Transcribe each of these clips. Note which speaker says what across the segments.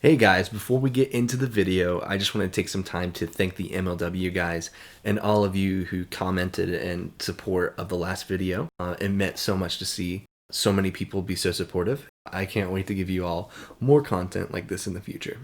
Speaker 1: Hey guys, before we get into the video, I just want to take some time to thank the MLW guys and all of you who commented in support of the last video. It meant so much to see so many people be so supportive. I can't wait to give you all more content like this in the future.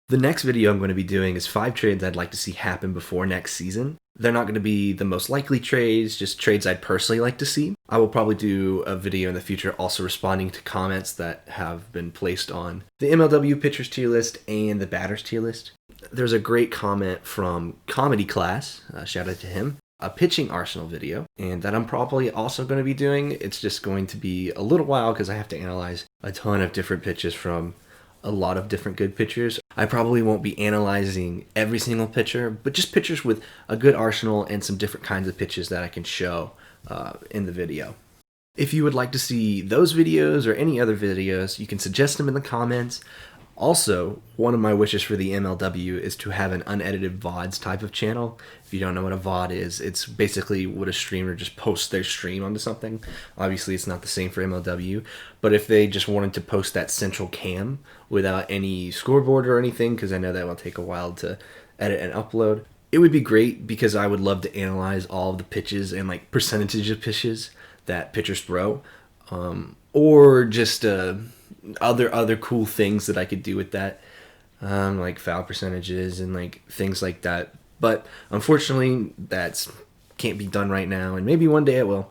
Speaker 1: The next video I'm going to be doing is 5 trades I'd like to see happen before next season. They're not going to be the most likely trades, just trades I'd personally like to see. I will probably do a video in the future also responding to comments that have been placed on the MLW pitchers tier list and the batters tier list. There's a great comment from Comedy Class, shout out to him, a pitching arsenal video, and that I'm probably also going to be doing. It's just going to be a little while because I have to analyze a ton of different pitches from a lot of different good pitchers. I probably won't be analyzing every single pitcher, but just pitchers with a good arsenal and some different kinds of pitches that I can show in the video. If you would like to see those videos or any other videos, you can suggest them in the comments. Also, one of my wishes for the MLW is to have an unedited VODs type of channel. If you don't know what a VOD is, it's basically what a streamer just posts their stream onto something. Obviously, it's not the same for MLW, but if they just wanted to post that central cam without any scoreboard or anything, because I know that will take a while to edit and upload, it would be great because I would love to analyze all of the pitches and like percentage of pitches that pitchers throw, or just other cool things that I could do with that, like foul percentages and like things like that. But unfortunately, that can't be done right now, and maybe one day it will.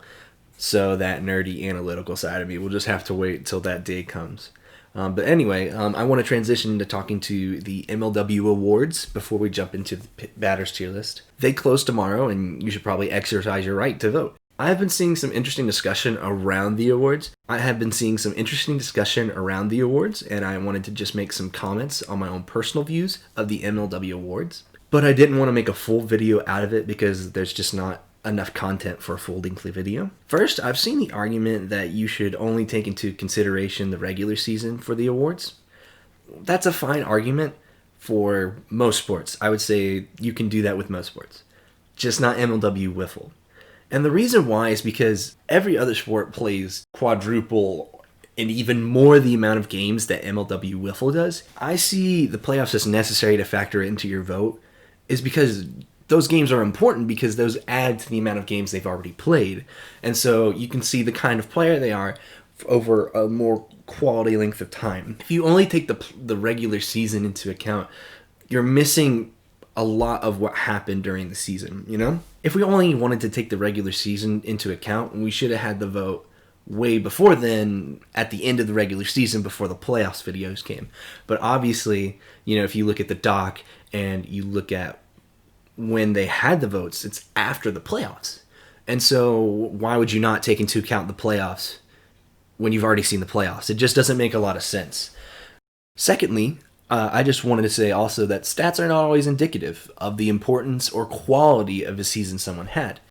Speaker 1: So that nerdy analytical side of me will just have to wait till that day comes. But anyway, I want to transition into talking to the MLW Awards before we jump into the batters tier list. They close tomorrow, and you should probably exercise your right to vote. I have been seeing some interesting discussion around the awards, and I wanted to just make some comments on my own personal views of the MLW Awards. But I didn't want to make a full video out of it because there's just not enough content for a full-length video. First, I've seen the argument that you should only take into consideration the regular season for the awards. That's a fine argument for most sports. I would say you can do that with most sports, just not MLW Wiffle. And the reason why is because every other sport plays quadruple and even more the amount of games that MLW Wiffle does. I see the playoffs as necessary to factor into your vote is because those games are important because those add to the amount of games they've already played. And so you can see the kind of player they are over a more quality length of time. If you only take the regular season into account, you're missing a lot of what happened during the season, you know? If we only wanted to take the regular season into account, we should have had the vote way before then, at the end of the regular season, before the playoffs videos came. But obviously, you know, if you look at the doc and you look at when they had the votes, it's after the playoffs. And so why would you not take into account the playoffs when you've already seen the playoffs? It just doesn't make a lot of sense. Secondly, I just wanted to say also that stats are not always indicative of the importance or quality of a season someone had.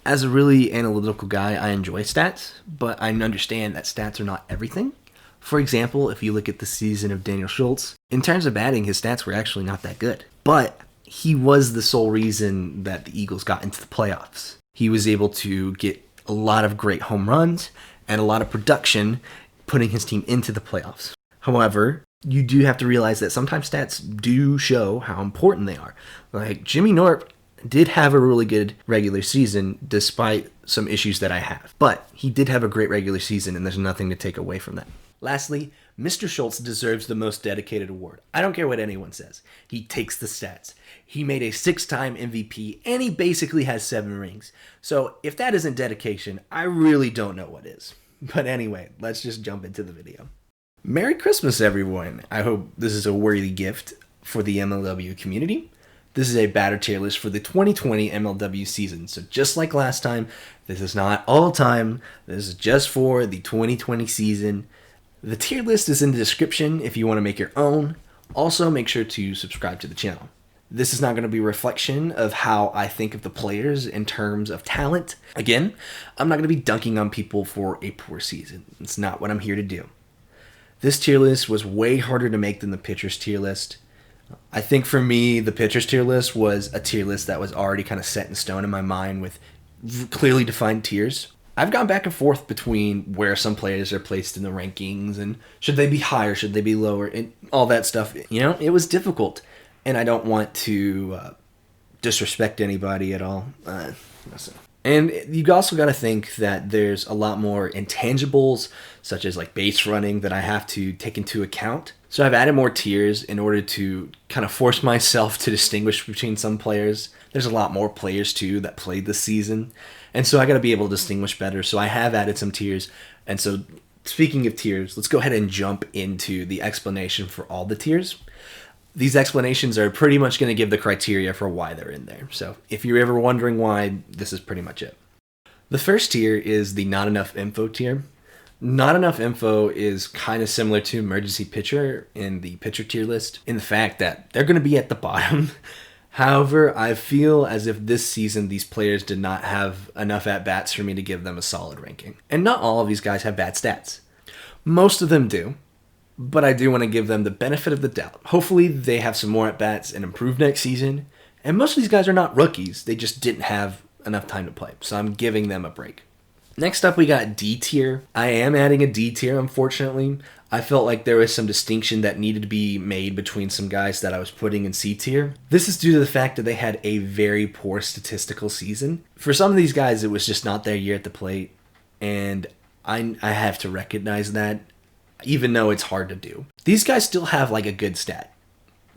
Speaker 1: As a really analytical guy, I enjoy stats, but I understand that stats are not everything. For example, if you look at the season of Daniel Schultz, in terms of batting, his stats were actually not that good. But he was the sole reason that the Eagles got into the playoffs. He was able to get a lot of great home runs and a lot of production, putting his team into the playoffs. However, you do have to realize that sometimes stats do show how important they are. Like Jimmy Knorp did have a really good regular season despite some issues that I have. But he did have a great regular season, and there's nothing to take away from that. Lastly, Mr. Schultz deserves the most dedicated award. I don't care what anyone says. He takes the stats. He made a 6-time MVP, and he basically has 7 rings. So if that isn't dedication, I really don't know what is. But anyway, let's just jump into the video. Merry Christmas, everyone. I hope this is a worthy gift for the MLW community. This is a batter tier list for the 2020 MLW season. So just like last time, this is not all time. This is just for the 2020 season. The tier list is in the description if you want to make your own. Also, make sure to subscribe to the channel. This is not going to be a reflection of how I think of the players in terms of talent. Again, I'm not going to be dunking on people for a poor season. It's not what I'm here to do. This tier list was way harder to make than the pitchers tier list. I think for me, the pitchers tier list was a tier list that was already kind of set in stone in my mind with clearly defined tiers. I've gone back and forth between where some players are placed in the rankings and should they be higher, should they be lower, and all that stuff. You know, it was difficult, and I don't want to disrespect anybody at all. Listen. And you also got to think that there's a lot more intangibles, such as like base running, that I have to take into account. So I've added more tiers in order to kind of force myself to distinguish between some players. There's a lot more players too that played this season, and so I got to be able to distinguish better. So I have added some tiers. And so speaking of tiers, let's go ahead and jump into the explanation for all the tiers. These explanations are pretty much going to give the criteria for why they're in there. So if you're ever wondering why, this is pretty much it. The first tier is the not enough info tier. Not enough info is kind of similar to emergency pitcher in the pitcher tier list in the fact that they're going to be at the bottom. However, I feel as if this season these players did not have enough at-bats for me to give them a solid ranking. And not all of these guys have bad stats. Most of them do. But I do want to give them the benefit of the doubt. Hopefully they have some more at-bats and improve next season. And most of these guys are not rookies. They just didn't have enough time to play. So I'm giving them a break. Next up, we got D tier. I am adding a D tier, unfortunately. I felt like there was some distinction that needed to be made between some guys that I was putting in C tier. This is due to the fact that they had a very poor statistical season. For some of these guys, it was just not their year at the plate. And I have to recognize that, even though it's hard to do. These guys still have like a good stat,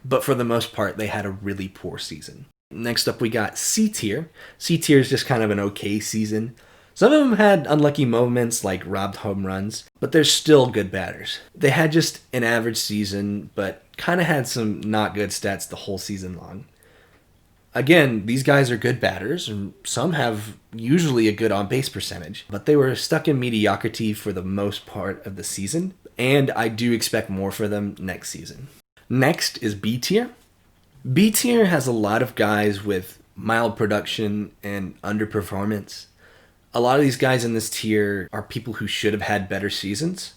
Speaker 1: but for the most part, they had a really poor season. Next up, we got C tier. C tier is just kind of an okay season. Some of them had unlucky moments like robbed home runs, but they're still good batters. They had just an average season, but kind of had some not good stats the whole season long. Again, these guys are good batters, and some have usually a good on-base percentage, but they were stuck in mediocrity for the most part of the season, and I do expect more for them next season. Next is B tier. B tier has a lot of guys with mild production and underperformance. A lot of these guys in this tier are people who should have had better seasons.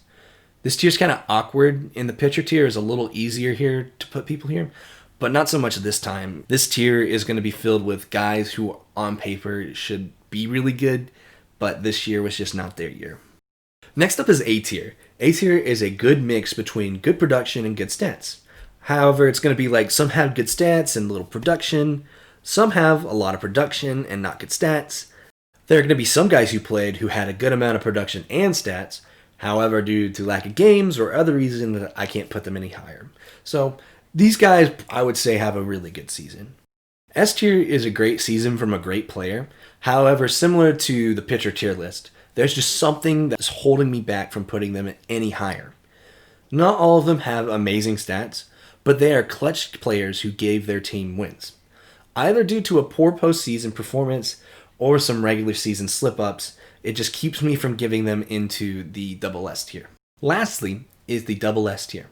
Speaker 1: This tier is kind of awkward. In the pitcher tier is a little easier here to put people here, but not so much this time. This tier is going to be filled with guys who on paper should be really good, but this year was just not their year. Next up is A tier. A tier is a good mix between good production and good stats. However, it's going to be like some have good stats and little production. Some have a lot of production and not good stats. There are going to be some guys who played who had a good amount of production and stats. However, due to lack of games or other reasons, I can't put them any higher. So these guys, I would say, have a really good season. S tier is a great season from a great player. However, similar to the pitcher tier list, there's just something that's holding me back from putting them any higher. Not all of them have amazing stats, but they are clutch players who gave their team wins. Either due to a poor postseason performance or some regular season slip-ups, it just keeps me from giving them into the double S tier. Lastly is the double S tier.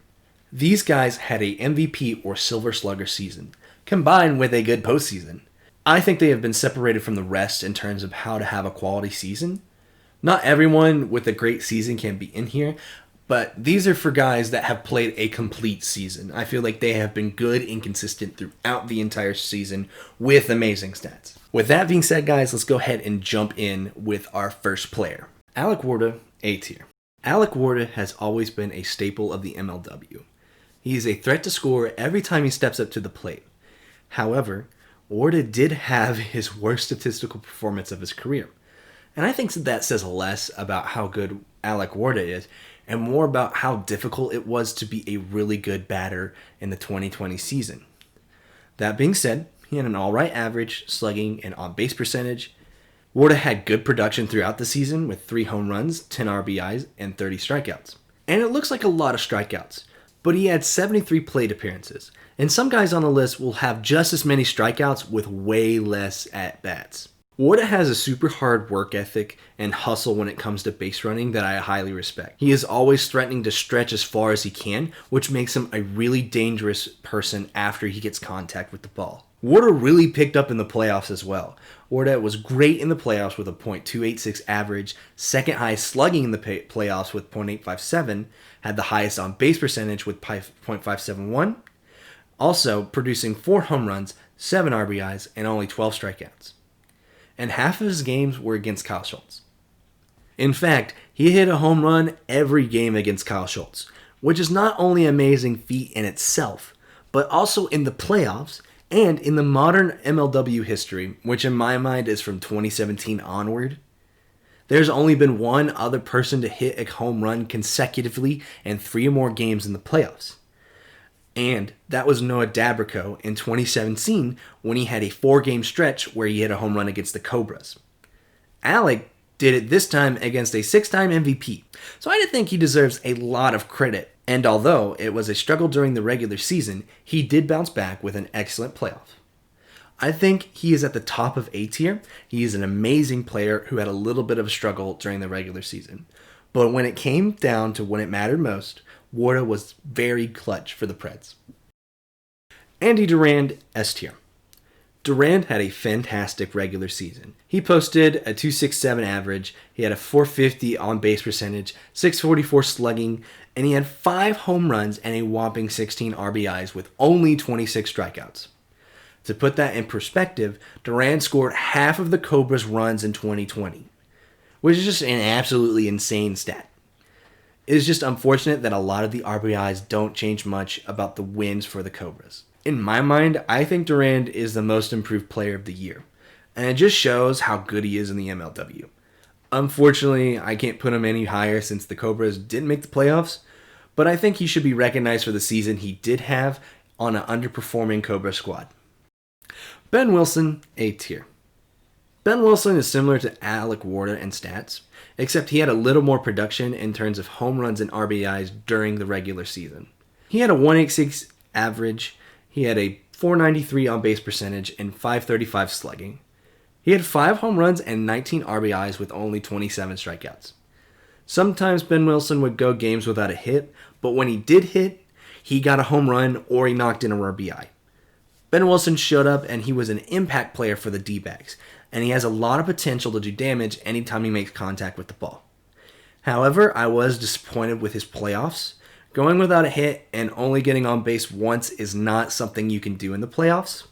Speaker 1: These guys had a MVP or Silver Slugger season, combined with a good postseason. I think they have been separated from the rest in terms of how to have a quality season. Not everyone with a great season can be in here, but these are for guys that have played a complete season. I feel like they have been good and consistent throughout the entire season with amazing stats. With that being said, guys, let's go ahead and jump in with our first player. Alec Warda, A tier. Alec Warda has always been a staple of the MLW. He is a threat to score every time he steps up to the plate. However, Warda did have his worst statistical performance of his career. And I think that says less about how good Alec Warda is and more about how difficult it was to be a really good batter in the 2020 season. That being said, he had an alright average, slugging, and on-base percentage. Warda had good production throughout the season with 3 home runs, 10 RBIs, and 30 strikeouts. And it looks like a lot of strikeouts, but he had 73 plate appearances. And some guys on the list will have just as many strikeouts with way less at-bats. Warda has a super hard work ethic and hustle when it comes to base running that I highly respect. He is always threatening to stretch as far as he can, which makes him a really dangerous person after he gets contact with the ball. Warda really picked up in the playoffs as well. Warda was great in the playoffs with a .286 average, second highest slugging in the playoffs with .857, had the highest on base percentage with .571, also producing 4 home runs, 7 RBIs, and only 12 strikeouts. And half of his games were against Kyle Schultz. In fact, he hit a home run every game against Kyle Schultz, which is not only an amazing feat in itself, but also in the playoffs and in the modern MLW history, which in my mind is from 2017 onward. There's only been one other person to hit a home run consecutively in 3 or more games in the playoffs. And that was Noah Dabreko in 2017 when he had a 4-game stretch where he hit a home run against the Cobras. Alec did it this time against a 6-time MVP, so I think he deserves a lot of credit. And although it was a struggle during the regular season, he did bounce back with an excellent playoff. I think he is at the top of A tier. He is an amazing player who had a little bit of a struggle during the regular season. But when it came down to when it mattered most, Warda was very clutch for the Preds. Andy Durand, S tier. Durand had a fantastic regular season. He posted a .267 average, he had a .450 on-base percentage, .644 slugging, and he had 5 home runs and a whopping 16 RBIs with only 26 strikeouts. To put that in perspective, Durand scored half of the Cobras' runs in 2020, which is just an absolutely insane stat. It is just unfortunate that a lot of the RBIs don't change much about the wins for the Cobras. In my mind, I think Durand is the most improved player of the year, and it just shows how good he is in the MLW. Unfortunately, I can't put him any higher since the Cobras didn't make the playoffs, but I think he should be recognized for the season he did have on an underperforming Cobra squad. Ben Wilson, A tier. Ben Wilson is similar to Alec Warda in stats, except he had a little more production in terms of home runs and RBIs during the regular season. He had a .186 average, he had a .493 on-base percentage, and .535 slugging. He had 5 home runs and 19 RBIs with only 27 strikeouts. Sometimes Ben Wilson would go games without a hit, but when he did hit, he got a home run or he knocked in a RBI. Ben Wilson showed up and he was an impact player for the D-backs, and he has a lot of potential to do damage anytime he makes contact with the ball. However, I was disappointed with his playoffs. Going without a hit and only getting on base once is not something you can do in the playoffs.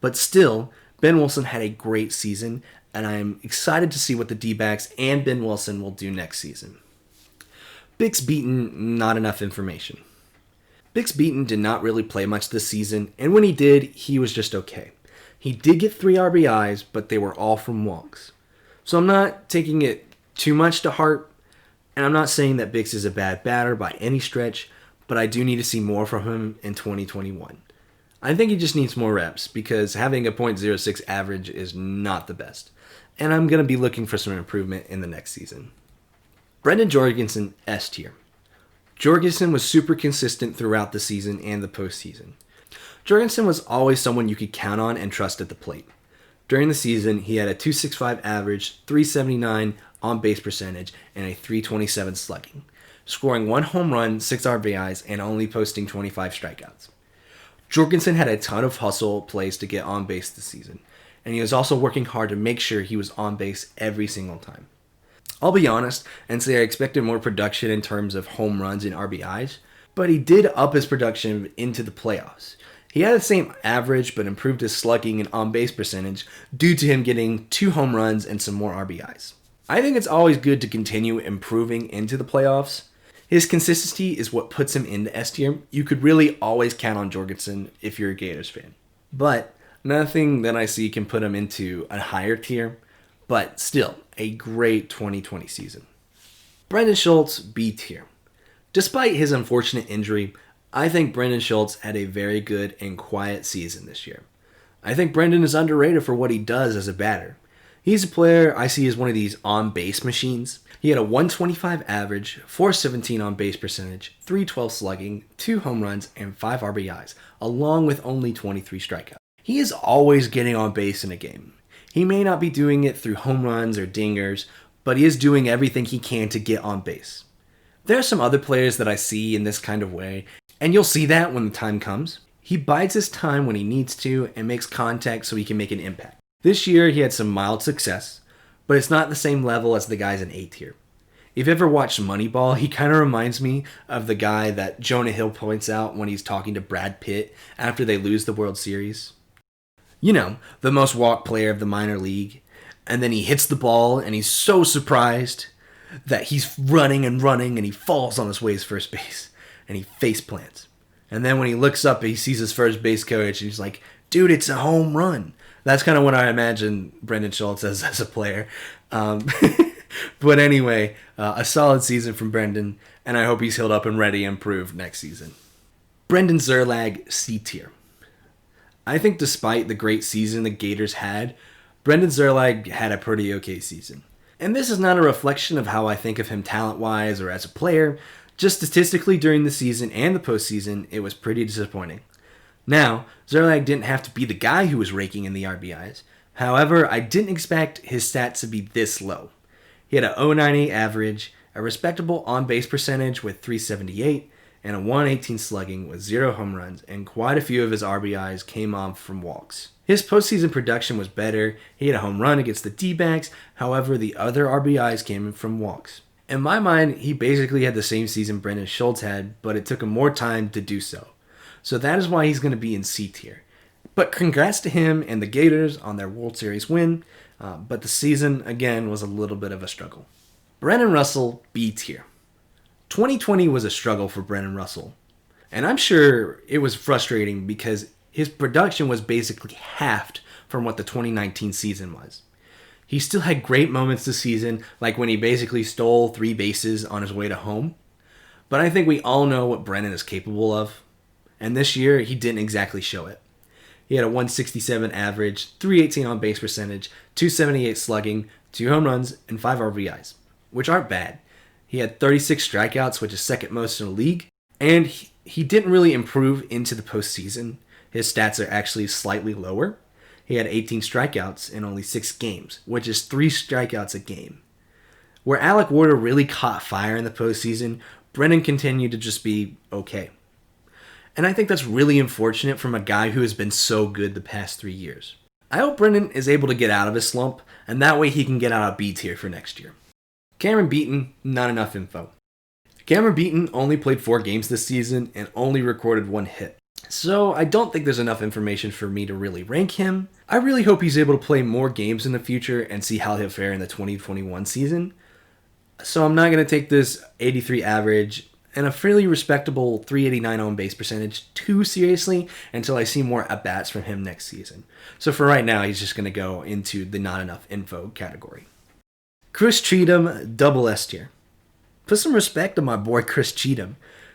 Speaker 1: But still, Ben Wilson had a great season, and I'm excited to see what the D-backs and Ben Wilson will do next season. Bix Beaton, not enough information. Bix Beaton did not really play much this season, and when he did, he was just okay. He did get 3 RBIs, but they were all from walks. So I'm not taking it too much to heart, and I'm not saying that Bix is a bad batter by any stretch, but I do need to see more from him in 2021. I think he just needs more reps, because having a .06 average is not the best, and I'm going to be looking for some improvement in the next season. Brendan Jorgensen, S tier. Jorgensen was super consistent throughout the season and the postseason. Jorgensen was always someone you could count on and trust at the plate. During the season, he had a .265 average, .379 on-base percentage, and a .327 slugging, scoring 1 home run, 6 RBIs, and only posting 25 strikeouts. Jorgensen had a ton of hustle plays to get on base this season, and he was also working hard to make sure he was on base every single time. I'll be honest and say I expected more production in terms of home runs and RBIs, but he did up his production into the playoffs. He had the same average but improved his slugging and on-base percentage due to him getting 2 home runs and some more RBIs. I think it's always good to continue improving into the playoffs. His consistency is what puts him into S tier. You could really always count on Jorgensen if you're a Gators fan. But nothing that I see can put him into a higher tier, but still a great 2020 season. Brendan Schultz, B tier. Despite his unfortunate injury, I think Brendan Schultz had a very good and quiet season this year. I think Brendan is underrated for what he does as a batter. He's a player I see as one of these on-base machines. He had a .125 average, .417 on-base percentage, .312 slugging, 2 home runs, and 5 RBIs, along with only 23 strikeouts. He is always getting on base in a game. He may not be doing it through home runs or dingers, but he is doing everything he can to get on base. There are some other players that I see in this kind of way, and you'll see that when the time comes. He bides his time when he needs to and makes contact so he can make an impact. This year he had some mild success, but it's not the same level as the guys in A tier. If you ever watched Moneyball, he kind of reminds me of the guy that Jonah Hill points out when he's talking to Brad Pitt after they lose the World Series. You know, the most walked player of the minor league, and then he hits the ball and he's so surprised. that he's running and running and he falls on his way to first base and he face plants. And then when he looks up, he sees his first base coach and he's like, dude, it's a home run. That's kind of what I imagine Brendan Schultz as a player. But anyway, a solid season from Brendan, and I hope he's healed up and ready and improved next season. Brendan Szerlag, C tier. I think despite the great season the Gators had, Brendan Szerlag had a pretty okay season. And this is not a reflection of how I think of him talent-wise or as a player. Just statistically during the season and the postseason, it was pretty disappointing. Now, Szerlag didn't have to be the guy who was raking in the RBIs. However, I didn't expect his stats to be this low. He had a .098 average, a respectable on-base percentage with .378, and a .118 slugging with 0 home runs, and quite a few of his RBIs came off from walks. His postseason production was better. He had a home run against the D-backs, however, the other RBIs came from walks. In my mind, he basically had the same season Brendan Schultz had, but it took him more time to do so. So that is why he's going to be in C tier. But congrats to him and the Gators on their World Series win, but the season, again, was a little bit of a struggle. Brennan Russell, B tier. 2020 was a struggle for Brennan Russell. And I'm sure it was frustrating because his production was basically halved from what the 2019 season was. He still had great moments this season, like when he basically stole 3 bases on his way to home. But I think we all know what Brennan is capable of. And this year, he didn't exactly show it. He had a .167 average, .318 on base percentage, .278 slugging, 2 home runs, and 5 RBIs, which aren't bad. He had 36 strikeouts, which is second most in the league, and he didn't really improve into the postseason. His stats are actually slightly lower. He had 18 strikeouts in only 6 games, which is 3 strikeouts a game. Where Alec Warda really caught fire in the postseason, Brennan continued to just be okay. And I think that's really unfortunate from a guy who has been so good the past 3 years. I hope Brennan is able to get out of his slump, and that way he can get out of B tier for next year. Cameron Beaton, not enough info. Cameron Beaton only played 4 games this season and only recorded 1 hit. So I don't think there's enough information for me to really rank him. I really hope he's able to play more games in the future and see how he'll fare in the 2021 season. So I'm not going to take this 83 average and a fairly respectable .389 on base percentage too seriously until I see more at-bats from him next season. So for right now, he's just going to go into the not enough info category. Chris Cheetam, double S tier. Put some respect on my boy Chris Cheetam.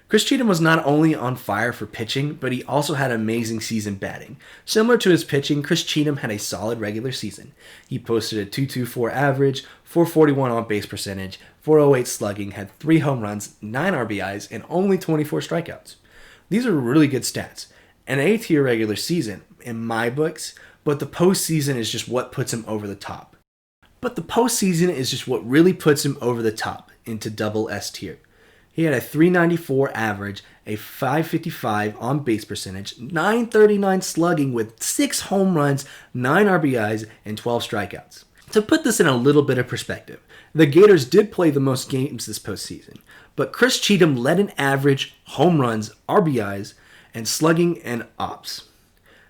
Speaker 1: Chris Cheetam was not only on fire for pitching, but he also had an amazing season batting. Similar to his pitching, Chris Cheetam had a solid regular season. He posted a .224 average, .441 on base percentage, .408 slugging, had 3 home runs, 9 RBIs, and only 24 strikeouts. These are really good stats. An A-tier regular season, in my books, but the postseason is just what puts him over the top. But the postseason is just what really puts him over the top into double S tier. He had a .394 average, a .555 on base percentage, .939 slugging with 6 home runs, 9 RBIs, and 12 strikeouts. To put this in a little bit of perspective, the Gators did play the most games this postseason, but Chris Cheetam led in average, home runs, RBIs, and slugging and ops.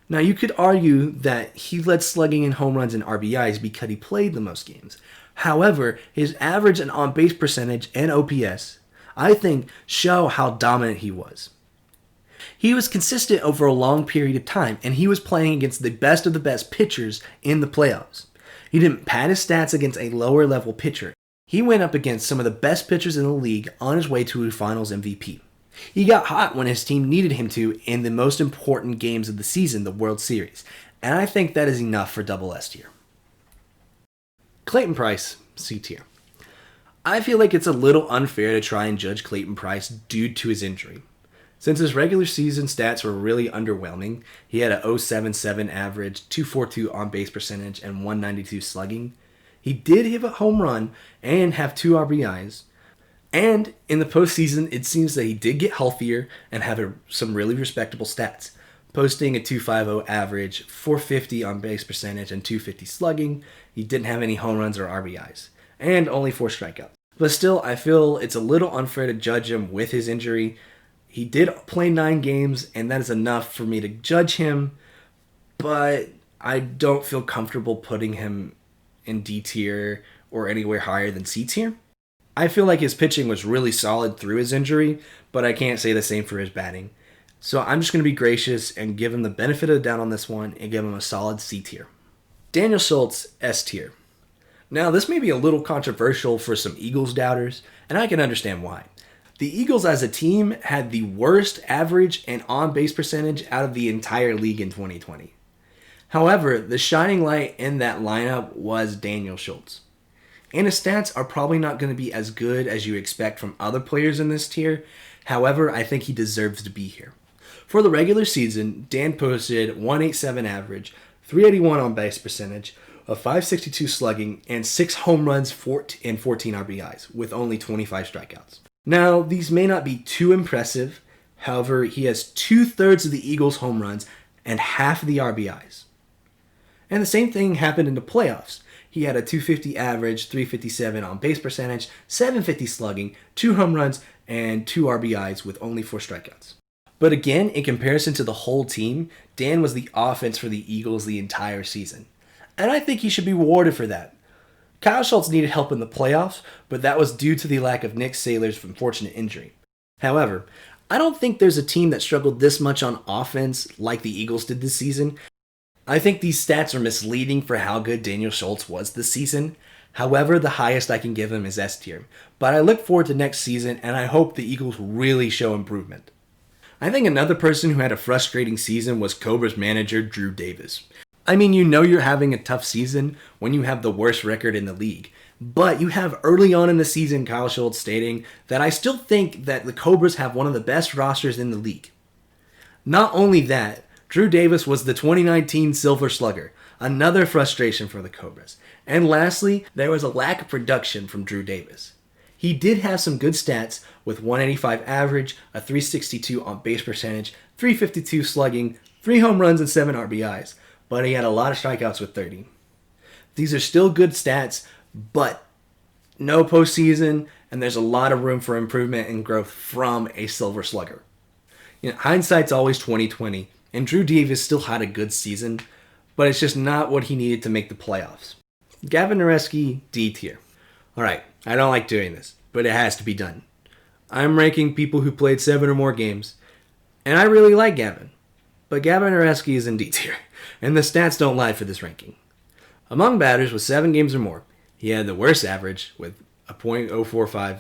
Speaker 1: Now you could argue that he led slugging and home runs and RBIs because he played the most games. However, his average and on-base percentage and OPS, I think, show how dominant he was. He was consistent over a long period of time, and he was playing against the best of the best pitchers in the playoffs. He didn't pad his stats against a lower-level pitcher. He went up against some of the best pitchers in the league on his way to a finals MVP. He got hot when his team needed him to in the most important games of the season, the World Series, and I think that is enough for double S tier. Clayton Price, C tier. I feel like it's a little unfair to try and judge Clayton Price due to his injury. Since his regular season stats were really underwhelming, he had a .077 average, .242 on base percentage, and .192 slugging. He did hit a home run and have 2 RBIs. And in the postseason, it seems that he did get healthier and have some really respectable stats, posting a .250 average, .450 on base percentage, and .250 slugging. He didn't have any home runs or RBIs, and only 4 strikeouts. But still, I feel it's a little unfair to judge him with his injury. He did play 9 games, and that is enough for me to judge him, but I don't feel comfortable putting him in D tier or anywhere higher than C tier. I feel like his pitching was really solid through his injury, but I can't say the same for his batting. So I'm just going to be gracious and give him the benefit of the doubt on this one and give him a solid C tier. Daniel Schultz, S tier. Now, this may be a little controversial for some Eagles doubters, and I can understand why. The Eagles as a team had the worst average and on-base percentage out of the entire league in 2020. However, the shining light in that lineup was Daniel Schultz. And his stats are probably not going to be as good as you expect from other players in this tier. However, I think he deserves to be here. For the regular season, Dan posted 187 average, 381 on-base percentage, a 562 slugging, and 6 home runs and 14 RBIs, with only 25 strikeouts. Now, these may not be too impressive. However, he has 2/3 of the Eagles' home runs and half of the RBIs. And the same thing happened in the playoffs. He had a 250 average, 357 on base percentage, 750 slugging, 2 home runs, and 2 RBIs with only 4 strikeouts. But again, in comparison to the whole team, Dan was the offense for the Eagles the entire season. And I think he should be rewarded for that. Kyle Schultz needed help in the playoffs, but that was due to the lack of Nick Saylor's unfortunate injury. However, I don't think there's a team that struggled this much on offense like the Eagles did this season. I think these stats are misleading for how good Daniel Schultz was this season. However, the highest I can give him is S tier. But I look forward to next season, and I hope the Eagles really show improvement. I think another person who had a frustrating season was Cobra's manager, Drew Davis. I mean, you know you're having a tough season when you have the worst record in the league. But you have early on in the season Kyle Schultz stating that I still think that the Cobras have one of the best rosters in the league. Not only that, Drew Davis was the 2019 Silver Slugger, another frustration for the Cobras. And lastly, there was a lack of production from Drew Davis. He did have some good stats with 185 average, a 362 on base percentage, 352 slugging, 3 home runs and 7 RBIs, but he had a lot of strikeouts with 30. These are still good stats, but no postseason, and there's a lot of room for improvement and growth from a Silver Slugger. Hindsight's always 20/20, and Drew Davis still had a good season, but it's just not what he needed to make the playoffs. Gavin Nareski, D tier. Alright, I don't like doing this, but it has to be done. I'm ranking people who played 7 or more games, and I really like Gavin. But Gavin Nareski is in D tier, and the stats don't lie for this ranking. Among batters with 7 games or more, he had the worst average with a .045,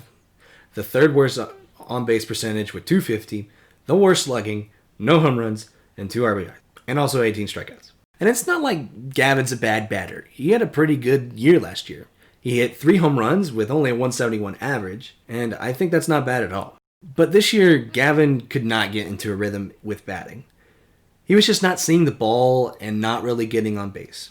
Speaker 1: the third worst on-base percentage with 250, the worst slugging, no home runs, and 2 RBIs, and also 18 strikeouts. And it's not like Gavin's a bad batter. He had a pretty good year last year. He hit 3 home runs with only a 171 average, and I think that's not bad at all. But this year, Gavin could not get into a rhythm with batting. He was just not seeing the ball and not really getting on base.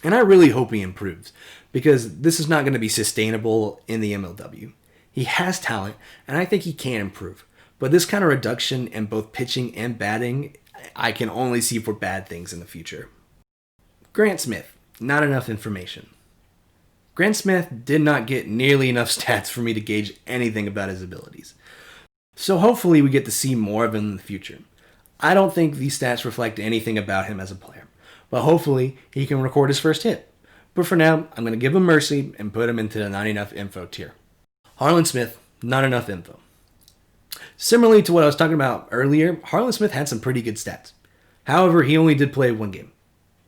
Speaker 1: And I really hope he improves, because this is not going to be sustainable in the MLW. He has talent, and I think he can improve. But this kind of reduction in both pitching and batting, I can only see for bad things in the future. Grant Smith, not enough information. Grant Smith did not get nearly enough stats for me to gauge anything about his abilities. So hopefully we get to see more of him in the future. I don't think these stats reflect anything about him as a player, but hopefully he can record his first hit. But for now, I'm going to give him mercy and put him into the not enough info tier. Harlan Smith, not enough info. Similarly to what I was talking about earlier, Harlan Smith had some pretty good stats. However, he only did play 1 game.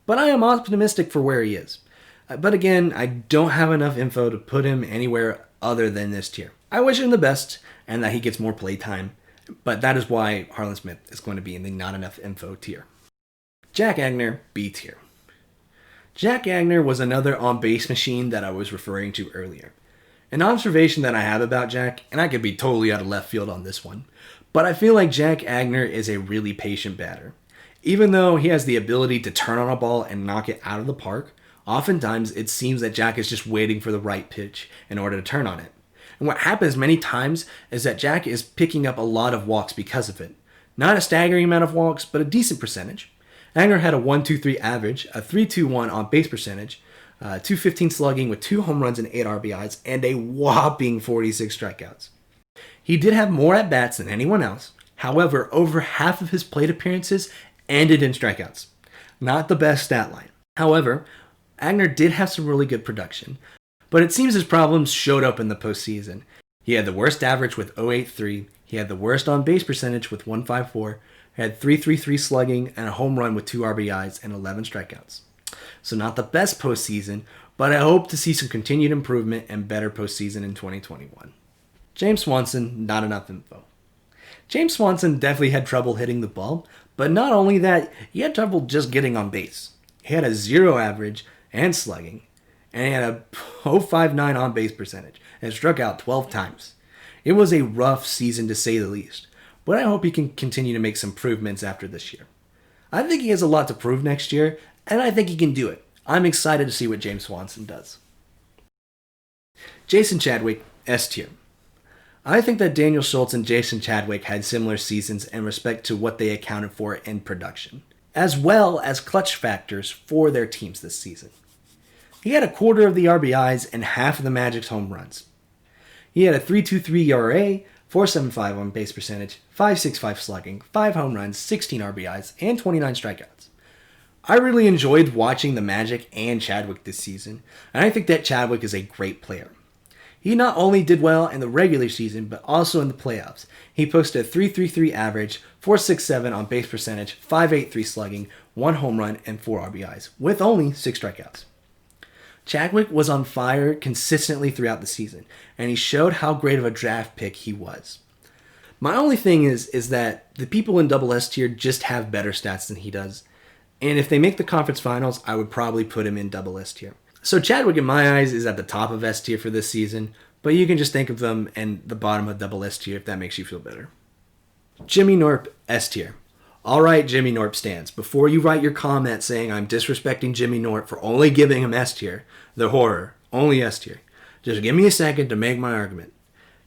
Speaker 1: But I am optimistic for where he is. But again, I don't have enough info to put him anywhere other than this tier. I wish him the best and that he gets more play time, but that is why Harlan Smith is going to be in the not enough info tier. Jack Aigner, B tier. Jack Aigner was another on-base machine that I was referring to earlier. An observation that I have about Jack, and I could be totally out of left field on this one, but I feel like Jack Aigner is a really patient batter. Even though he has the ability to turn on a ball and knock it out of the park, oftentimes it seems that Jack is just waiting for the right pitch in order to turn on it. And what happens many times is that Jack is picking up a lot of walks because of it. Not a staggering amount of walks, but a decent percentage. Aigner had a 1.23 average, a 3.21 on base percentage, 215 slugging with 2 home runs and 8 RBIs, and a whopping 46 strikeouts. He did have more at-bats than anyone else. However, over half of his plate appearances ended in strikeouts. Not the best stat line. However, Aigner did have some really good production, but it seems his problems showed up in the postseason. He had the worst average with 0.83. He had the worst on-base percentage with 154. Had 3.33 slugging and a home run with 2 RBIs and 11 strikeouts. So not the best postseason, but I hope to see some continued improvement and better postseason in 2021. James Swanson, not enough info. James Swanson definitely had trouble hitting the ball, but not only that, he had trouble just getting on base. He had a 0 average and slugging, and he had a .059 on-base percentage, and struck out 12 times. It was a rough season to say the least, but I hope he can continue to make some improvements after this year. I think he has a lot to prove next year, and I think he can do it. I'm excited to see what James Swanson does. Jason Chadwick, S tier. I think that Daniel Schultz and Jason Chadwick had similar seasons in respect to what they accounted for in production, as well as clutch factors for their teams this season. He had a quarter of the RBIs and half of the Magic's home runs. He had a 3.23 ERA, 4.75 on base percentage, 5.65 slugging, 5 home runs, 16 RBIs, and 29 strikeouts. I really enjoyed watching the Magic and Chadwick this season, and I think that Chadwick is a great player. He not only did well in the regular season, but also in the playoffs. He posted a 3.33 average, 4.67 on base percentage, 5.83 slugging, 1 home run, and 4 RBIs, with only 6 strikeouts. Chadwick was on fire consistently throughout the season, and he showed how great of a draft pick he was. My only thing is that the people in Double S tier just have better stats than he does, and if they make the conference finals, I would probably put him in Double S tier. So Chadwick, in my eyes, is at the top of S tier for this season, but you can just think of them in the bottom of Double S tier if that makes you feel better. Jimmy Knorp, S tier. Alright, Jimmy Knorp stands. Before you write your comment saying I'm disrespecting Jimmy Knorp for only giving him S tier, the horror, only S tier. Just give me a second to make my argument.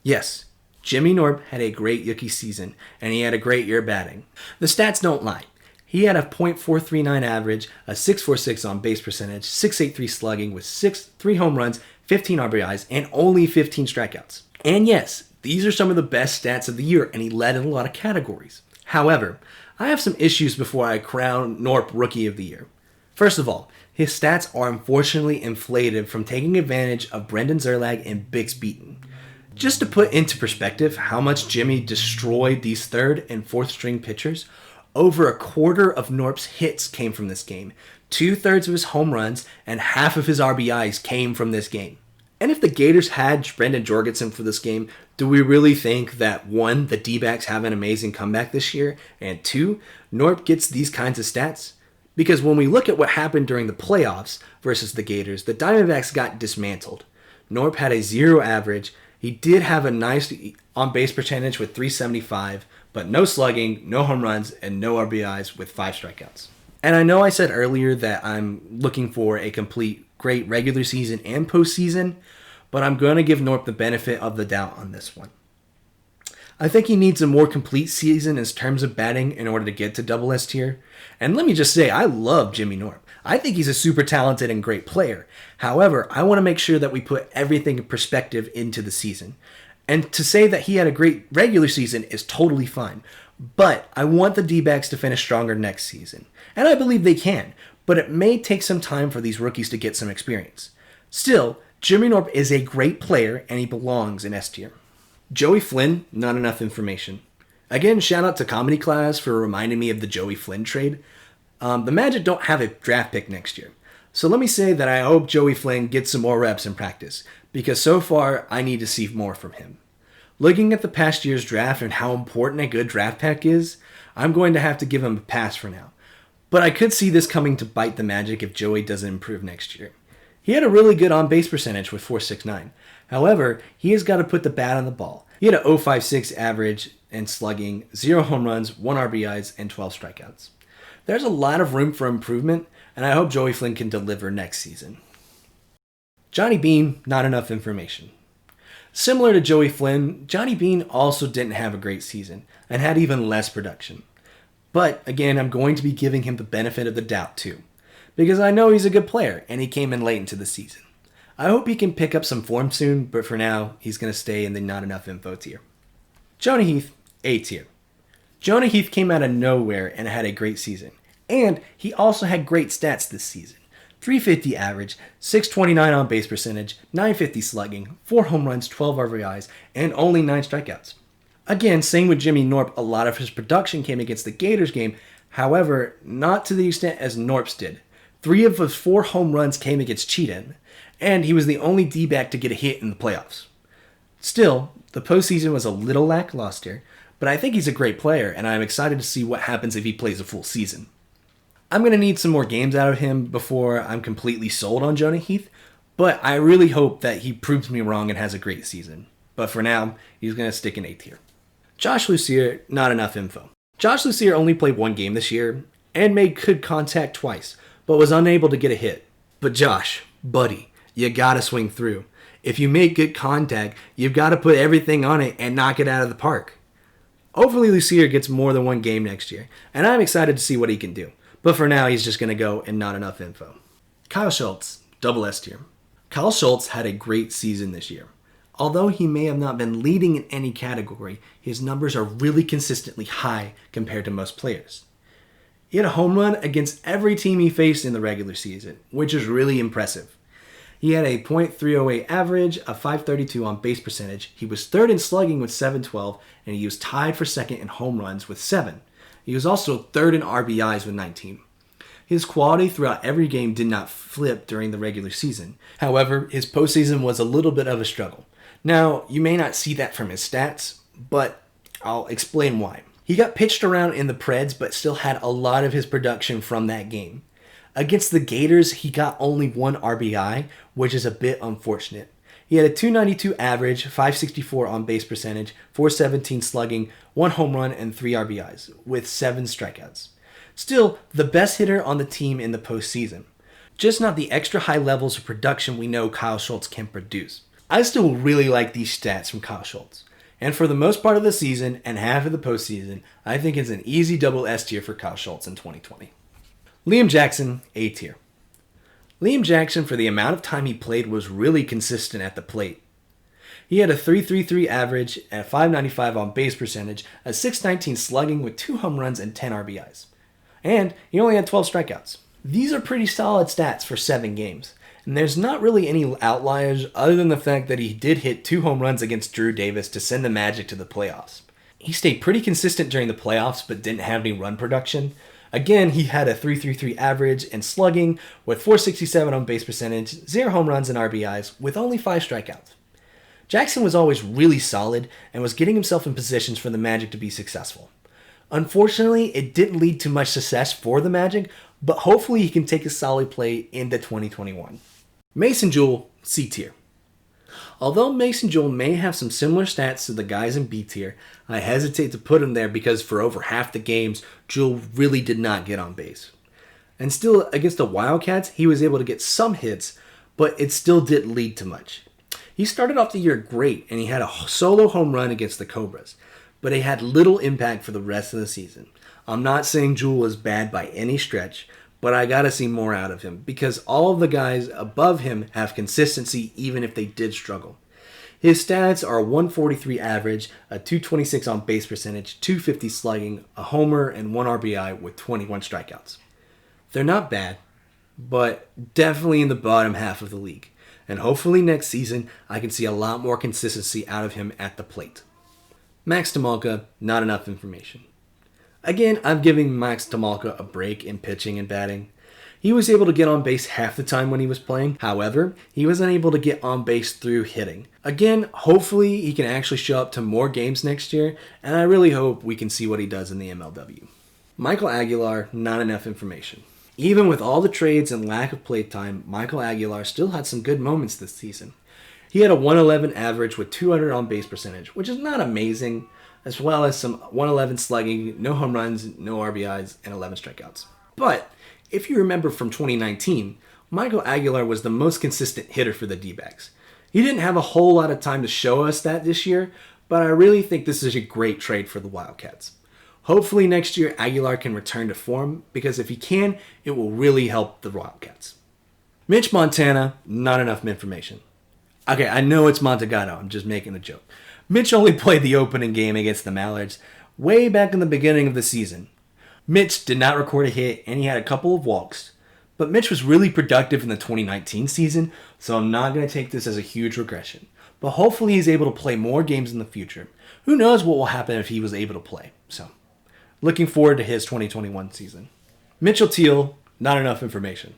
Speaker 1: Yes, Jimmy Knorp had a great rookie season, and he had a great year batting. The stats don't lie. He had a .439 average, a 6.46 on base percentage, 6.83 slugging with 3 home runs, 15 RBIs, and only 15 strikeouts. And yes, these are some of the best stats of the year, and he led in a lot of categories. However, I have some issues before I crown Knorp Rookie of the Year. First of all, his stats are unfortunately inflated from taking advantage of Brendan Szerlag and Bix Beaton. Just to put into perspective how much Jimmy destroyed these 3rd and 4th string pitchers, over a quarter of Knorp's hits came from this game, 2/3 of his home runs, and half of his RBIs came from this game. And if the Gators had Brendan Jorgensen for this game, do we really think that 1, the D-backs have an amazing comeback this year, and 2, Knorp gets these kinds of stats? Because when we look at what happened during the playoffs versus the Gators, the Diamondbacks got dismantled. Knorp had a 0 average. He did have a nice on-base percentage with 375, but no slugging, no home runs, and no RBIs with 5 strikeouts. And I know I said earlier that I'm looking for a complete great regular season and postseason, but I'm going to give Knorp the benefit of the doubt on this one. I think he needs a more complete season in terms of batting in order to get to Double S tier. And let me just say, I love Jimmy Knorp. I think he's a super talented and great player. However, I want to make sure that we put everything in perspective into the season. And to say that he had a great regular season is totally fine. But I want the D-backs to finish stronger next season. And I believe they can. But it may take some time for these rookies to get some experience. Still, Jimmy Knorp is a great player and he belongs in S tier. Joey Flynn, not enough information. Again, shout out to Comedy Class for reminding me of the Joey Flynn trade. The Magic don't have a draft pick next year. So let me say that I hope Joey Flynn gets some more reps in practice, because so far I need to see more from him. Looking at the past year's draft and how important a good draft pick is, I'm going to have to give him a pass for now. But I could see this coming to bite the Magic if Joey doesn't improve next year. He had a really good on-base percentage with .469. However, he has got to put the bat on the ball. He had a .056 average and slugging, 0 home runs, 1 RBIs, and 12 strikeouts. There's a lot of room for improvement, and I hope Joey Flynn can deliver next season. Johnny Bean, not enough information. Similar to Joey Flynn, Johnny Bean also didn't have a great season, and had even less production. But, again, I'm going to be giving him the benefit of the doubt too, because I know he's a good player, and he came in late into the season. I hope he can pick up some form soon, but for now, he's going to stay in the not enough info tier. Jonah Heath, A tier. Jonah Heath came out of nowhere and had a great season. And he also had great stats this season. .350 average, .629 on base percentage, .950 slugging, 4 home runs, 12 RBIs, and only 9 strikeouts. Again, same with Jimmy Knorp, a lot of his production came against the Gators game, however, not to the extent as Knorp's did. 3 of his 4 home runs came against Cheetam, and he was the only D-back to get a hit in the playoffs. Still, the postseason was a little lackluster, but I think he's a great player, and I'm excited to see what happens if he plays a full season. I'm going to need some more games out of him before I'm completely sold on Jonah Heath, but I really hope that he proves me wrong and has a great season. But for now, he's going to stick in 8th here. Josh Lucier, not enough info. Josh Lucier only played 1 game this year and made good contact twice, but was unable to get a hit. But Josh, buddy, you gotta swing through. If you make good contact, you've got to put everything on it and knock it out of the park. Hopefully Lucier gets more than 1 game next year, and I'm excited to see what he can do. But for now, he's just going to go and not enough info. Kyle Schultz, double S tier. Kyle Schultz had a great season this year. Although he may have not been leading in any category, his numbers are really consistently high compared to most players. He had a home run against every team he faced in the regular season, which is really impressive. He had a .308 average, a .532 on base percentage. He was 3rd in slugging with .712, and he was tied for 2nd in home runs with 7. He was also 3rd in RBIs with 19. His quality throughout every game did not flip during the regular season. However, his postseason was a little bit of a struggle. Now, you may not see that from his stats, but I'll explain why. He got pitched around in the Preds, but still had a lot of his production from that game. Against the Gators, he got only 1 RBI, which is a bit unfortunate. He had a .292 average, .564 on base percentage, .417 slugging, 1 home run, and 3 RBIs, with 7 strikeouts. Still, the best hitter on the team in the postseason. Just not the extra high levels of production we know Kyle Schultz can produce. I still really like these stats from Kyle Schultz. And for the most part of the season and half of the postseason, I think it's an easy double S tier for Kyle Schultz in 2020. Liam Jackson, A tier. Liam Jackson, for the amount of time he played, was really consistent at the plate. He had a .333 average and a .595 on base percentage, a .619 slugging with 2 home runs and 10 RBIs. And he only had 12 strikeouts. These are pretty solid stats for 7 games. And there's not really any outliers other than the fact that he did hit 2 home runs against Drew Davis to send the Magic to the playoffs. He stayed pretty consistent during the playoffs but didn't have any run production. Again, he had a .333 average and slugging with .467 on base percentage, 0 home runs and RBIs with only 5 strikeouts. Jackson was always really solid and was getting himself in positions for the Magic to be successful. Unfortunately, it didn't lead to much success for the Magic, but hopefully he can take a solid play into 2021. Mason Jewell, C tier. Although Mason Jewell may have some similar stats to the guys in B tier, I hesitate to put him there because for over half the games, Jewell really did not get on base. And still, against the Wildcats, he was able to get some hits, but it still didn't lead to much. He started off the year great, and he had a solo home run against the Cobras, but it had little impact for the rest of the season. I'm not saying Jewell was bad by any stretch, but I gotta see more out of him because all of the guys above him have consistency even if they did struggle. His stats are a .143 average, a .226 on base percentage, .250 slugging, a homer, and 1 RBI with 21 strikeouts. They're not bad, but definitely in the bottom half of the league. And hopefully next season I can see a lot more consistency out of him at the plate. Max Tomalka, not enough information. Again, I'm giving Max Tomalka a break in pitching and batting. He was able to get on base half the time when he was playing. However, he was unable to get on base through hitting. Again, hopefully he can actually show up to more games next year, and I really hope we can see what he does in the MLW. Michael Aguilar, not enough information. Even with all the trades and lack of play time, Michael Aguilar still had some good moments this season. He had a .111 average with 200 on base percentage, which is not amazing, as well as some .111 slugging, no home runs, no RBIs, and 11 strikeouts. But if you remember from 2019, Michael Aguilar was the most consistent hitter for the D-backs. He didn't have a whole lot of time to show us that this year, but I really think this is a great trade for the Wildcats. Hopefully next year Aguilar can return to form, because if he can, it will really help the Wildcats. Mitch Montagano, not enough information. Okay, I know it's Montagano, I'm just making a joke. Mitch only played the opening game against the Mallards way back in the beginning of the season. Mitch did not record a hit and he had a couple of walks, But Mitch was really productive in the 2019 season, so I'm not going to take this as a huge regression. But hopefully he's able to play more games in the future. Who knows what will happen if he was able to play. So, looking forward to his 2021 season. Mitchell Tiell, not enough information.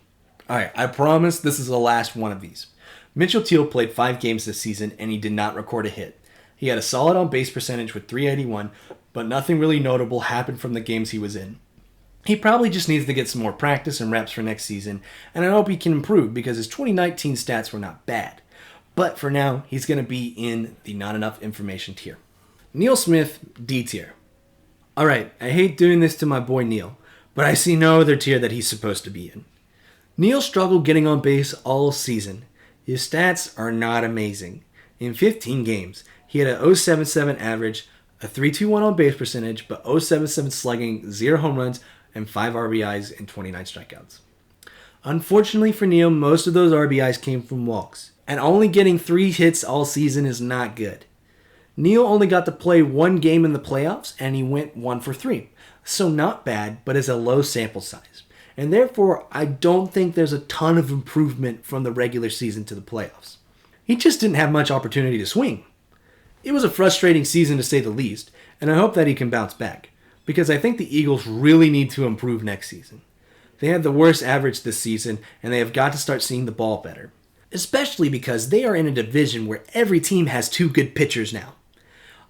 Speaker 1: Alright, I promise this is the last one of these. Mitchell Tiell played 5 games this season and he did not record a hit. He had a solid on-base percentage with .381, but nothing really notable happened from the games he was in. He probably just needs to get some more practice and reps for next season, and I hope he can improve because his 2019 stats were not bad. But for now, he's going to be in the not enough information tier. Neal Smith, D tier. Alright, I hate doing this to my boy Neal, but I see no other tier that he's supposed to be in. Neal struggled getting on base all season. His stats are not amazing. In 15 games, he had a .077 average, a .321 on base percentage, but .077 slugging, 0 home runs, and 5 RBIs and 29 strikeouts. Unfortunately for Neal, most of those RBIs came from walks, and only getting 3 hits all season is not good. Neal only got to play 1 game in the playoffs, and he went 1 for 3. So not bad, but is a low sample size. And therefore, I don't think there's a ton of improvement from the regular season to the playoffs. He just didn't have much opportunity to swing. It was a frustrating season to say the least, and I hope that he can bounce back, because I think the Eagles really need to improve next season. They had the worst average this season, and they have got to start seeing the ball better. Especially because they are in a division where every team has 2 good pitchers now.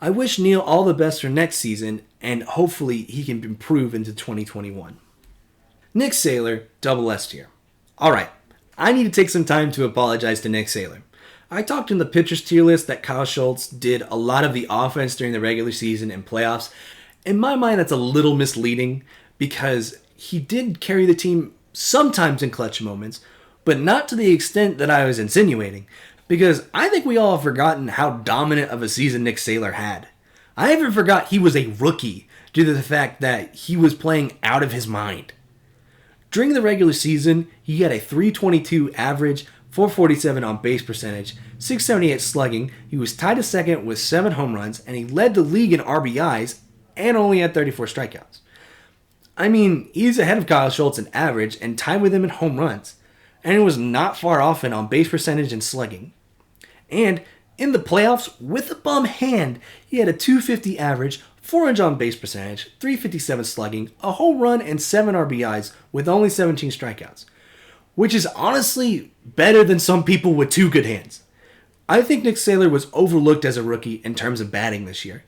Speaker 1: I wish Neal all the best for next season, and hopefully he can improve into 2021. Nick Saylor, double S tier. Alright, I need to take some time to apologize to Nick Saylor. I talked in the pitchers tier list that Kyle Schultz did a lot of the offense during the regular season and playoffs. In my mind, that's a little misleading because he did carry the team sometimes in clutch moments, but not to the extent that I was insinuating, because I think we all have forgotten how dominant of a season Nick Saylor had. I even forgot he was a rookie due to the fact that he was playing out of his mind. During the regular season, he had a .322 average, .447 on base percentage, .678 slugging, he was tied to second with 7 home runs, and he led the league in RBIs and only had 34 strikeouts. I mean, he's ahead of Kyle Schultz in average and tied with him in home runs, and it was not far off in on base percentage and slugging. And in the playoffs, with a bum hand, he had a .250 average, 400 on base percentage, .357 slugging, a home run, and 7 RBIs with only 17 strikeouts. Which is honestly better than some people with 2 good hands. I think Nick Saylor was overlooked as a rookie in terms of batting this year.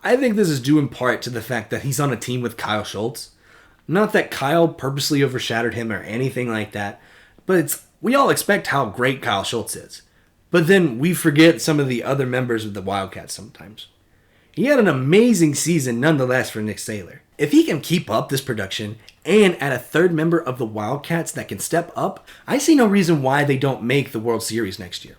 Speaker 1: I think this is due in part to the fact that he's on a team with Kyle Schultz. Not that Kyle purposely overshadowed him or anything like that, but we all expect how great Kyle Schultz is. But then we forget some of the other members of the Wildcats sometimes. He had an amazing season nonetheless for Nick Saylor. If he can keep up this production and add a 3rd member of the Wildcats that can step up, I see no reason why they don't make the World Series next year.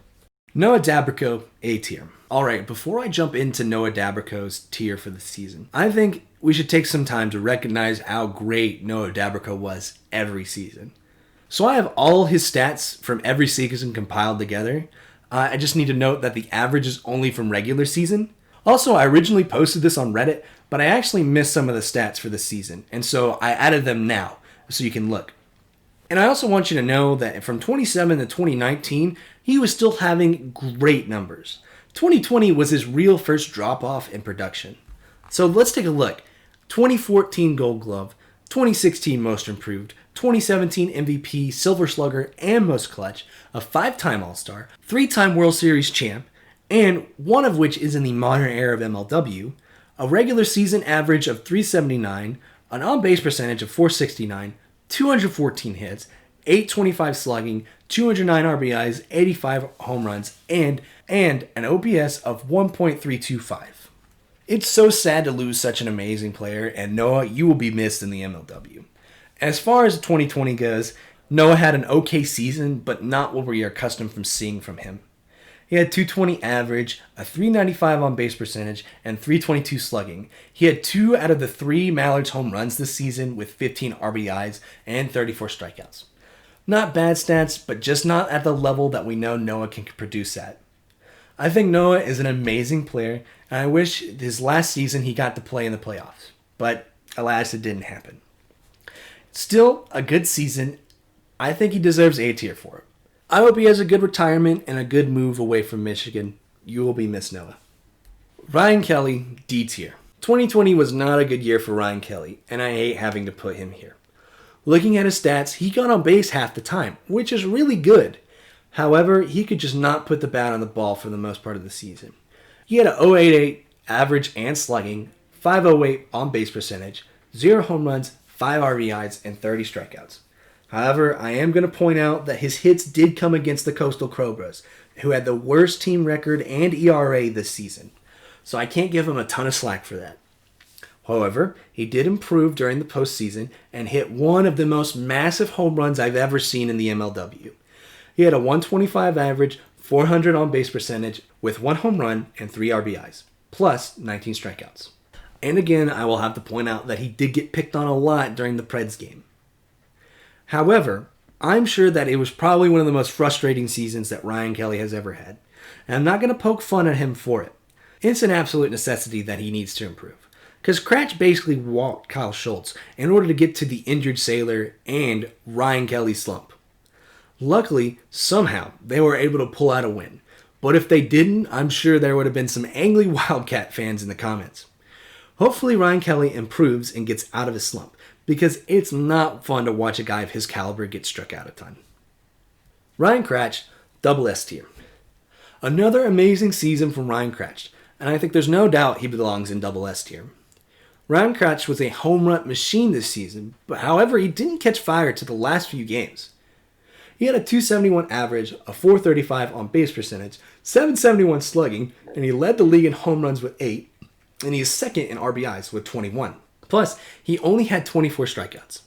Speaker 1: Noah Dabreko, A tier. Alright, before I jump into Noah Dabreko's tier for the season, I think we should take some time to recognize how great Noah Dabreko was every season. So I have all his stats from every season compiled together. I just need to note that the average is only from regular season. Also, I originally posted this on Reddit, but I actually missed some of the stats for the season, and so I added them now, so you can look. And I also want you to know that from 2017 to 2019, he was still having great numbers. 2020 was his real first drop-off in production. So let's take a look. 2014 Gold Glove, 2016 Most Improved, 2017 MVP, Silver Slugger, and Most Clutch, a 5-time All-Star, 3-time World Series champ, and one of which is in the modern era of MLW, a regular season average of .379, an on-base percentage of .469, 214 hits, .825 slugging, 209 RBIs, 85 home runs, and an OPS of 1.325. It's so sad to lose such an amazing player, and Noah, you will be missed in the MLW. As far as 2020 goes, Noah had an okay season, but not what we are accustomed from seeing from him. He had .220 average, a .395 on base percentage, and .322 slugging. He had 2 out of the 3 Mallards home runs this season with 15 RBIs and 34 strikeouts. Not bad stats, but just not at the level that we know Noah can produce at. I think Noah is an amazing player, and I wish his last season he got to play in the playoffs. But alas, it didn't happen. Still, a good season, I think he deserves A tier for it. I hope he has a good retirement and a good move away from Michigan. You will be missed, Noah. Ryan Kelly, D tier. 2020 was not a good year for Ryan Kelly, and I hate having to put him here. Looking at his stats, he got on base half the time, which is really good. However, he could just not put the bat on the ball for the most part of the season. He had a .088 average and slugging, 508 on base percentage, 0 home runs, 5 RBIs, and 30 strikeouts. However, I am going to point out that his hits did come against the Coastal Cobras, who had the worst team record and ERA this season. So I can't give him a ton of slack for that. However, he did improve during the postseason and hit one of the most massive home runs I've ever seen in the MLW. He had a 125 average, 400 on base percentage with 1 home run and 3 RBIs, plus 19 strikeouts. And again, I will have to point out that he did get picked on a lot during the Preds game. However, I'm sure that it was probably one of the most frustrating seasons that Ryan Kelly has ever had. And I'm not going to poke fun at him for it. It's an absolute necessity that he needs to improve. Because Kracht basically walked Kyle Schultz in order to get to the injured Saylor and Ryan Kelly's slump. Luckily, somehow, they were able to pull out a win. But if they didn't, I'm sure there would have been some angry Wildcat fans in the comments. Hopefully Ryan Kelly improves and gets out of his slump, because it's not fun to watch a guy of his caliber get struck out a ton. Ryan Kracht, double S tier. Another amazing season from Ryan Kracht, and I think there's no doubt he belongs in double S tier. Ryan Kracht was a home run machine this season, but however, he didn't catch fire to the last few games. He had a 271 average, a 435 on base percentage, 771 slugging, and he led the league in home runs with 8, and he is second in RBIs with 21. Plus, he only had 24 strikeouts.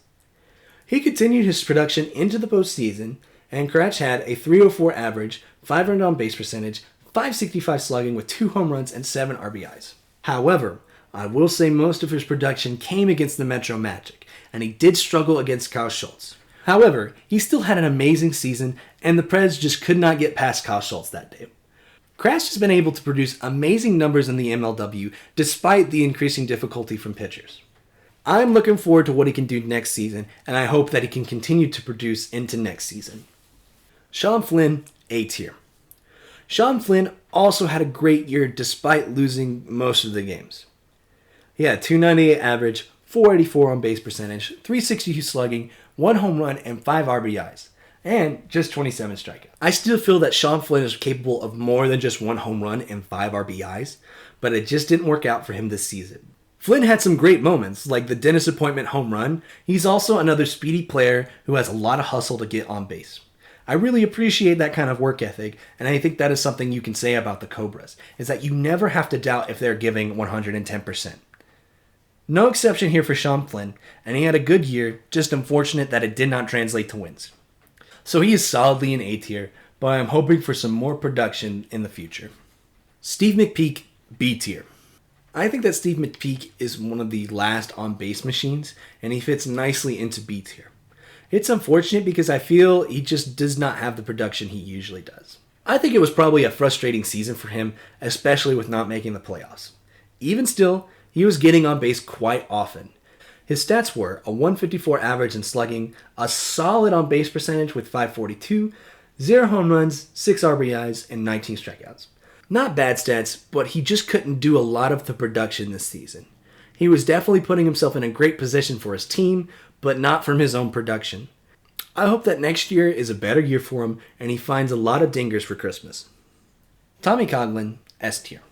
Speaker 1: He continued his production into the postseason, and Kracht had a 304 average, 500 on base percentage, 565 slugging with 2 home runs and 7 RBIs. However, I will say most of his production came against the Metro Magic, and he did struggle against Kyle Schultz. However, he still had an amazing season, and the Preds just could not get past Kyle Schultz that day. Kraft has been able to produce amazing numbers in the MLW despite the increasing difficulty from pitchers. I'm looking forward to what he can do next season, and I hope that he can continue to produce into next season. Sean Flynn, A tier. Sean Flynn also had a great year despite losing most of the games. He had a 298 average, 484 on base percentage, 362 slugging, 1 home run, and 5 RBIs, and just 27 strikeouts. I still feel that Sean Flynn is capable of more than just 1 home run and 5 RBIs, but it just didn't work out for him this season. Flynn had some great moments, like the dentist appointment home run. He's also another speedy player who has a lot of hustle to get on base. I really appreciate that kind of work ethic, and I think that is something you can say about the Cobras, is that you never have to doubt if they're giving 110%. No exception here for Sean Flynn, and he had a good year, just unfortunate that it did not translate to wins. So he is solidly in A tier, but I am hoping for some more production in the future. Steve McPeek, B tier. I think that Steve McPeek is one of the last on-base machines, and he fits nicely into B tier. It's unfortunate because I feel he just does not have the production he usually does. I think it was probably a frustrating season for him, especially with not making the playoffs. Even still, he was getting on base quite often. His stats were a 154 average in slugging, a solid on base percentage with 542, 0 home runs, 6 RBIs, and 19 strikeouts. Not bad stats, but he just couldn't do a lot of the production this season. He was definitely putting himself in a great position for his team, but not from his own production. I hope that next year is a better year for him and he finds a lot of dingers for Christmas. Tommy Coughlin, S tier.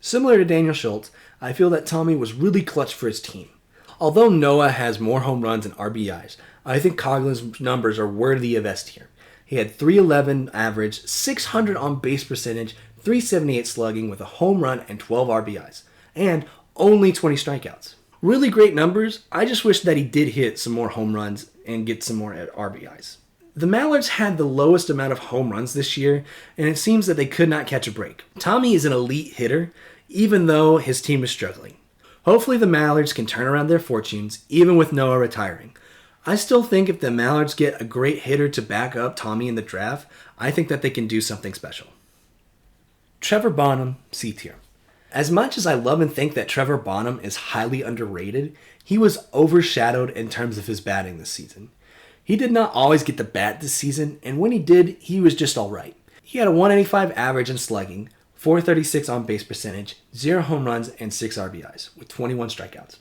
Speaker 1: Similar to Daniel Schultz, I feel that Tommy was really clutch for his team. Although Noah has more home runs and RBIs, I think Coughlin's numbers are worthy of S tier. He had 311 average, 600 on base percentage, 378 slugging with a home run and 12 RBIs, and only 20 strikeouts. Really great numbers. I just wish that he did hit some more home runs and get some more RBIs. The Mallards had the lowest amount of home runs this year, and it seems that they could not catch a break. Tommy is an elite hitter, even though his team is struggling. Hopefully the Mallards can turn around their fortunes, even with Noah retiring. I still think if the Mallards get a great hitter to back up Tommy in the draft, I think that they can do something special. Trevor Bonham, C tier. As much as I love and think that Trevor Bonham is highly underrated, he was overshadowed in terms of his batting this season. He did not always get the bat this season, and when he did, he was just alright. He had a 185 average in slugging, 436 on base percentage, 0 home runs, and 6 RBIs, with 21 strikeouts.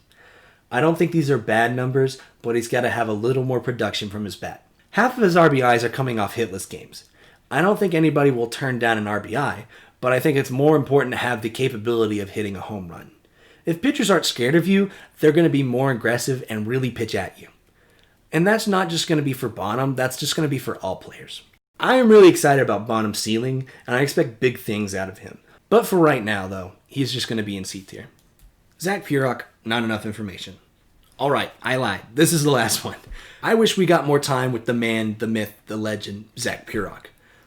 Speaker 1: I don't think these are bad numbers, but he's got to have a little more production from his bat. Half of his RBIs are coming off hitless games. I don't think anybody will turn down an RBI, but I think it's more important to have the capability of hitting a home run. If pitchers aren't scared of you, they're going to be more aggressive and really pitch at you. And that's not just going to be for Bonham, that's just going to be for all players. I am really excited about Bonham's ceiling, and I expect big things out of him. But for right now, though, he's just going to be in C tier. Zac Peurach, not enough information. Alright, I lied. This is the last one. I wish we got more time with the man, the myth, the legend, Zac Peurach.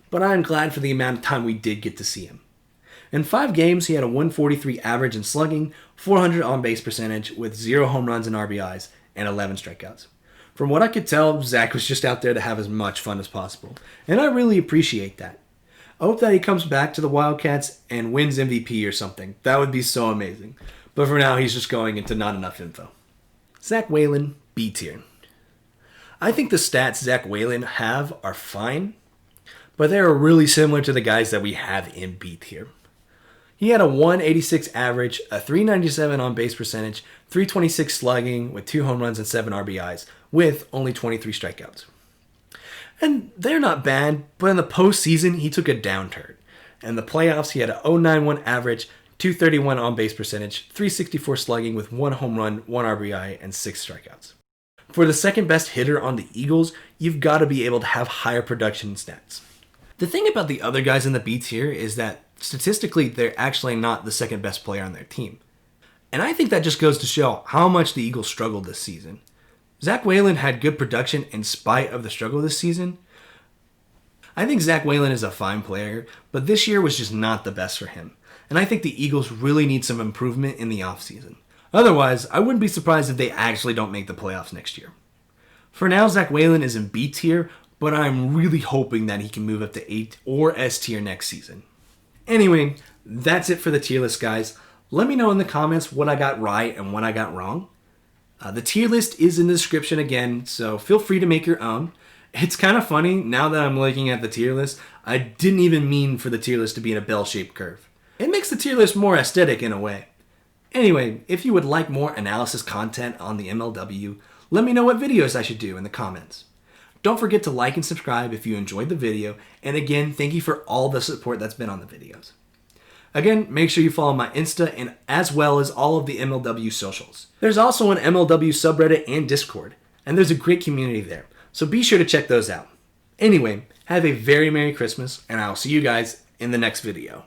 Speaker 1: But I'm glad for the amount of time we did get to see him. In 5 games, he had a 143 average in slugging, 400 on-base percentage, with 0 home runs and RBIs, and 11 strikeouts. From what I could tell, Zac was just out there to have as much fun as possible, and I really appreciate that. I hope that he comes back to the Wildcats and wins MVP or something. That would be so amazing. But for now, he's just going into not enough info. Zach Whalen, B tier. I think the stats Zach Whalen have are fine, but they are really similar to the guys that we have in B tier. He had a 186 average, a 397 on base percentage, 326 slugging with 2 home runs and 7 RBIs, with only 23 strikeouts. And they're not bad, but in the postseason, he took a downturn. In the playoffs, he had a 091 average, 231 on base percentage, 364 slugging with 1 home run, 1 RBI, and 6 strikeouts. For the second best hitter on the Eagles, you've got to be able to have higher production stats. The thing about the other guys in the B tier is that statistically, they're actually not the second best player on their team. And I think that just goes to show how much the Eagles struggled this season. Zach Whalen had good production in spite of the struggle this season. I think Zach Whalen is a fine player, but this year was just not the best for him. And I think the Eagles really need some improvement in the offseason. Otherwise, I wouldn't be surprised if they actually don't make the playoffs next year. For now, Zach Whalen is in B tier, but I'm really hoping that he can move up to A or S tier next season. Anyway, that's it for the tier list, guys. Let me know in the comments what I got right and what I got wrong. The tier list is in the description again, so feel free to make your own. It's kind of funny, now that I'm looking at the tier list, I didn't even mean for the tier list to be in a bell-shaped curve. It makes the tier list more aesthetic in a way. Anyway, if you would like more analysis content on the MLW, let me know what videos I should do in the comments. Don't forget to like and subscribe if you enjoyed the video, and again, thank you for all the support that's been on the videos. Again, make sure you follow my Insta and as well as all of the MLW socials. There's also an MLW subreddit and Discord, and there's a great community there, so be sure to check those out. Anyway, have a very Merry Christmas, and I'll see you guys in the next video.